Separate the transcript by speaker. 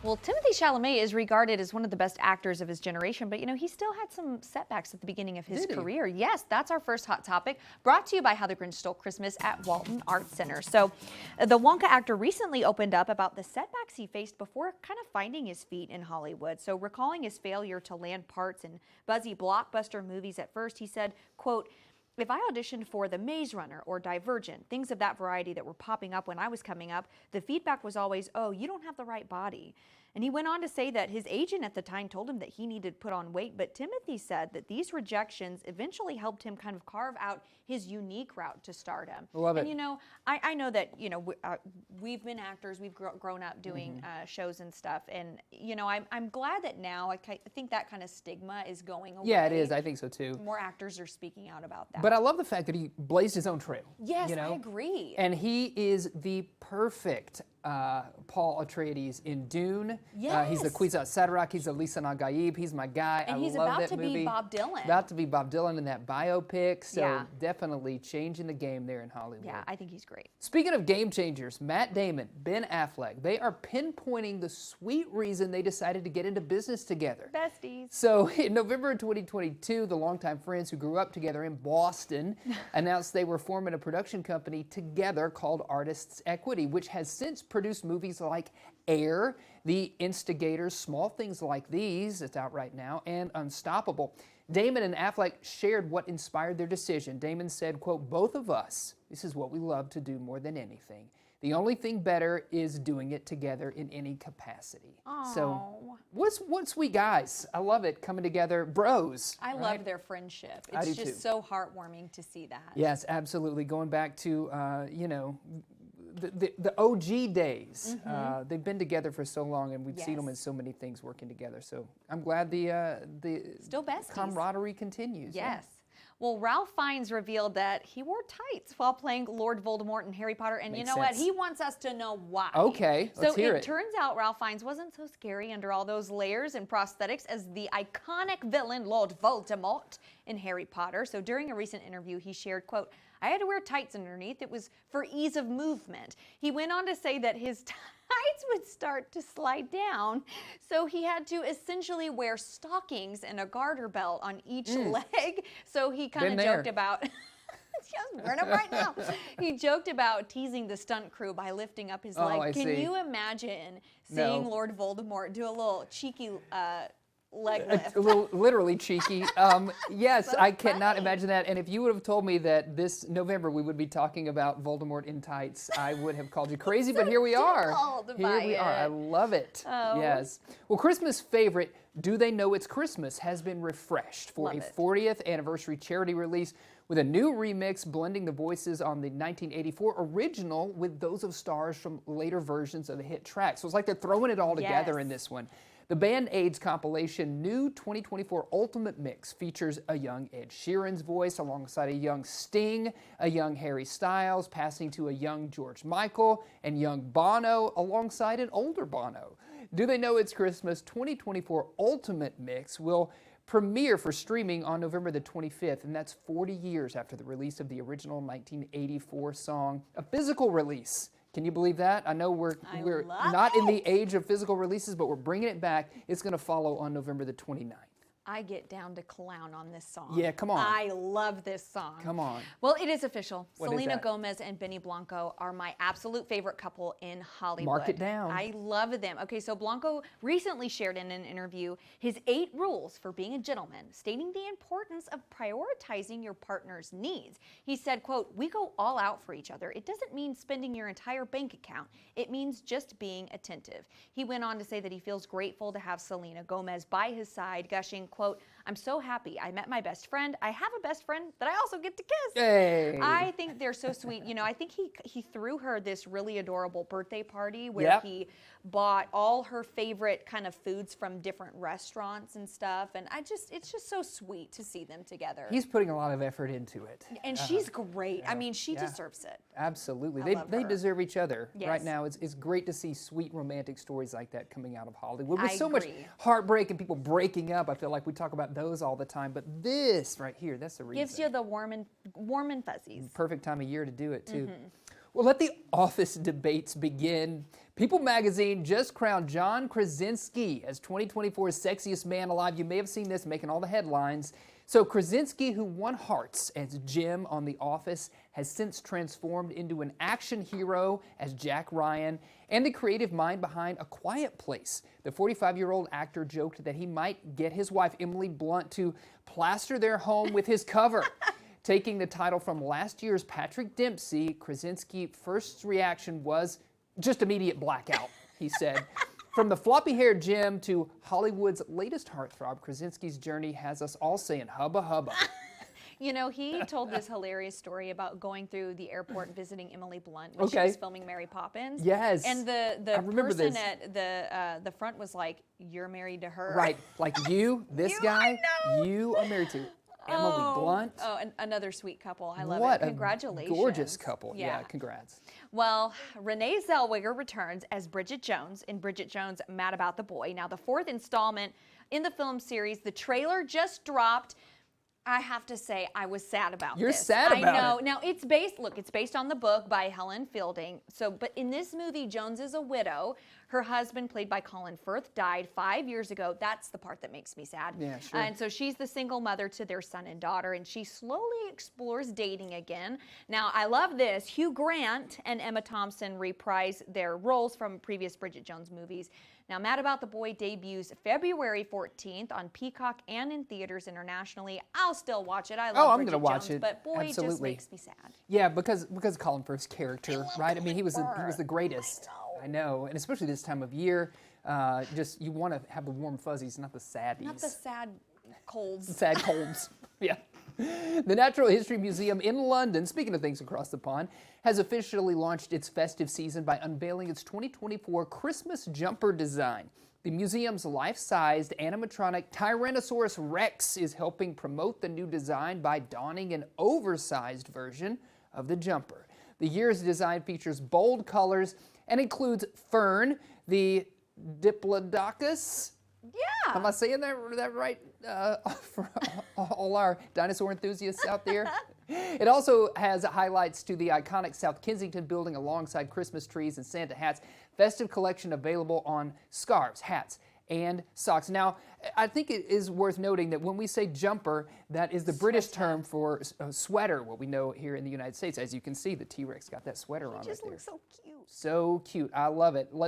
Speaker 1: Well, Timothée Chalamet is regarded as one of the best actors of his generation, but he still had some setbacks at the beginning of his career. Yes, that's our first hot topic, brought to you by How the Grinch Stole Christmas at Walton Arts Center. So, the Wonka actor recently opened up about the setbacks he faced before kind of finding his feet in Hollywood. So, recalling his failure to land parts in buzzy blockbuster movies at first, he said, quote, "If I auditioned for The Maze Runner or Divergent, things of that variety that were popping up when I was coming up, the feedback was always, oh, you don't have the right body." And he went on to say that his agent at the time told him that he needed to put on weight, but Timothy said that these rejections eventually helped him kind of carve out his unique route to stardom.
Speaker 2: Love it.
Speaker 1: And I know that we've been actors, we've grown up doing shows and stuff, and I'm glad that now I think that kind of stigma is going away.
Speaker 2: Yeah, it is. I think so too.
Speaker 1: More actors are speaking out about that.
Speaker 2: But I love the fact that he blazed his own trail.
Speaker 1: Yes, I agree.
Speaker 2: And he is the perfect Paul Atreides in Dune.
Speaker 1: Yes.
Speaker 2: He's the Kwisatz Haderach. He's the Lisa Nagaib. He's my guy.
Speaker 1: And
Speaker 2: I
Speaker 1: he's
Speaker 2: love
Speaker 1: about
Speaker 2: that
Speaker 1: to
Speaker 2: movie.
Speaker 1: be Bob Dylan.
Speaker 2: About to be Bob Dylan in that biopic. So
Speaker 1: Yeah.
Speaker 2: definitely changing the game there in Hollywood.
Speaker 1: Yeah, I think he's great.
Speaker 2: Speaking of game changers, Matt Damon, Ben Affleck, they are pinpointing the sweet reason they decided to get into business together.
Speaker 1: Besties.
Speaker 2: So in November of 2022, the longtime friends who grew up together in Boston announced they were forming a production company together called Artists Equity, which has since produced movies like Air, The Instigators, Small Things Like These, it's out right now, and Unstoppable. Damon and Affleck shared what inspired their decision. Damon said, quote, "Both of us, this is what we love to do more than anything. The only thing better is doing it together in any capacity."
Speaker 1: Aww.
Speaker 2: So, what sweet guys. I love it, coming together, bros.
Speaker 1: I
Speaker 2: right?
Speaker 1: love their friendship.
Speaker 2: I
Speaker 1: It's
Speaker 2: do
Speaker 1: just
Speaker 2: too.
Speaker 1: so heartwarming to see that.
Speaker 2: Yes, absolutely. Going back to, the OG days. They've been together for so long, and we've seen them in so many things working together. So I'm glad the
Speaker 1: Still besties.
Speaker 2: camaraderie continues.
Speaker 1: Yes. Well, Ralph Fiennes revealed that he wore tights while playing Lord Voldemort in Harry Potter, and
Speaker 2: Makes
Speaker 1: you know what?
Speaker 2: sense.
Speaker 1: He wants us to know why.
Speaker 2: Okay, let's hear it.
Speaker 1: Turns out Ralph Fiennes wasn't so scary under all those layers and prosthetics as the iconic villain Lord Voldemort in Harry Potter. So during a recent interview, he shared, quote, "I had to wear tights underneath. It was for ease of movement." He went on to say that his tights would start to slide down, so he had to essentially wear stockings and a garter belt on each leg. So he kind of joked about... Just wearing them right now. He joked about teasing the stunt crew by lifting up his leg.
Speaker 2: I
Speaker 1: Can
Speaker 2: see.
Speaker 1: you imagine seeing Lord Voldemort do a little cheeky leg lift?
Speaker 2: A little literally cheeky. Yes, I cannot imagine that. And if you would have told me that this November we would be talking about Voldemort in tights, I would have called you crazy. But here we are. Here we are. I love it.
Speaker 1: Oh.
Speaker 2: Yes. Well, Christmas favorite, Do They Know It's Christmas, has been refreshed for
Speaker 1: Love
Speaker 2: a
Speaker 1: it.
Speaker 2: 40th anniversary charity release with a new remix blending the voices on the 1984 original with those of stars from later versions of the hit track. So it's like they're throwing it all together in this one. The Band-Aid's compilation New 2024 Ultimate Mix features a young Ed Sheeran's voice alongside a young Sting, a young Harry Styles, passing to a young George Michael, and young Bono alongside an older Bono. Do They Know It's Christmas 2024 Ultimate Mix will premiere for streaming on November the 25th, and that's 40 years after the release of the original 1984 song, a physical release. Can you believe that? I know we're not in the age of physical releases, but we're bringing it back. It's going to follow on November the 29th.
Speaker 1: I get down to clown on this song.
Speaker 2: Yeah, come on.
Speaker 1: I love this song.
Speaker 2: Come on.
Speaker 1: Well, it is official.
Speaker 2: What is
Speaker 1: Selena
Speaker 2: that?
Speaker 1: Gomez and Benny Blanco are my absolute favorite couple in Hollywood.
Speaker 2: Mark it down.
Speaker 1: I love them. Okay, so Blanco recently shared in an interview his 8 rules for being a gentleman, stating the importance of prioritizing your partner's needs. He said, quote, "We go all out for each other. It doesn't mean spending your entire bank account. It means just being attentive." He went on to say that he feels grateful to have Selena Gomez by his side, gushing, quote, "I'm so happy. I met my best friend. I have a best friend that I also get to kiss."
Speaker 2: Hey.
Speaker 1: I think they're so sweet. I think he threw her this really adorable birthday party where he bought all her favorite kind of foods from different restaurants and stuff. And it's just so sweet to see them together.
Speaker 2: He's putting a lot of effort into it.
Speaker 1: And she's great. I mean, she deserves it.
Speaker 2: Absolutely.
Speaker 1: I love
Speaker 2: They
Speaker 1: her.
Speaker 2: deserve each other
Speaker 1: Yes.
Speaker 2: right now. It's great to see sweet romantic stories like that coming out of Hollywood. With
Speaker 1: I
Speaker 2: so much
Speaker 1: agree.
Speaker 2: heartbreak and people breaking up, I feel like we talk about those all the time. But this right here, that's the reason.
Speaker 1: Gives you the warm and fuzzies.
Speaker 2: Perfect time of year to do it, too. Well, let the office debates begin. People magazine just crowned John Krasinski as 2024's sexiest man alive. You may have seen this making all the headlines. So Krasinski, who won hearts as Jim on The Office, has since transformed into an action hero as Jack Ryan and the creative mind behind A Quiet Place. The 45-year-old actor joked that he might get his wife, Emily Blunt, to plaster their home with his cover. Taking the title from last year's Patrick Dempsey, Krasinski's first reaction was just immediate blackout, he said. From the floppy-haired Jim to Hollywood's latest heartthrob, Krasinski's journey has us all saying hubba hubba.
Speaker 1: You know, he told this hilarious story about going through the airport and visiting Emily Blunt when she was filming Mary Poppins.
Speaker 2: Yes.
Speaker 1: And the person at the front was like, "You're married to her."
Speaker 2: Right. Like you, this guy, you are married to Emily Blunt.
Speaker 1: Oh, and another sweet couple. I love
Speaker 2: what
Speaker 1: it. Congratulations.
Speaker 2: What a gorgeous couple. Yeah, congrats.
Speaker 1: Well, Renee Zellweger returns as Bridget Jones in Bridget Jones' Mad About the Boy. Now, the fourth installment in the film series, the trailer just dropped. I have to say, I was sad about this.
Speaker 2: You're sad about it.
Speaker 1: I know. Now, it's based on the book by Helen Fielding. But in this movie, Jones is a widow. Her husband, played by Colin Firth, died 5 years ago. That's the part that makes me sad.
Speaker 2: Yeah, sure.
Speaker 1: And so she's the single mother to their son and daughter, and she slowly explores dating again. Now, I love this. Hugh Grant and Emma Thompson reprise their roles from previous Bridget Jones movies. Now, Mad About the Boy debuts February 14th on Peacock and in theaters internationally. I'll still watch it. I love Bridget Jones, but boy, it just makes me sad.
Speaker 2: Yeah, because Colin Firth's character, right? I mean, he was the greatest. I know, and especially this time of year, just you want to have the warm fuzzies, not the saddies.
Speaker 1: Not the sad colds.
Speaker 2: Sad colds. Yeah. The Natural History Museum in London, speaking of things across the pond, has officially launched its festive season by unveiling its 2024 Christmas jumper design. The museum's life-sized animatronic Tyrannosaurus Rex is helping promote the new design by donning an oversized version of the jumper. The year's design features bold colors and includes Fern, the Diplodocus.
Speaker 1: Yeah.
Speaker 2: Am I saying that right for all our dinosaur enthusiasts out there? It also has highlights to the iconic South Kensington building alongside Christmas trees and Santa hats. Festive collection available on scarves, hats, and socks. Now, I think it is worth noting that when we say jumper, that is the British term for sweater, what we know here in the United States. As you can see, the T-Rex got that sweater on right there.
Speaker 1: It just looks so cute.
Speaker 2: So cute. I love it.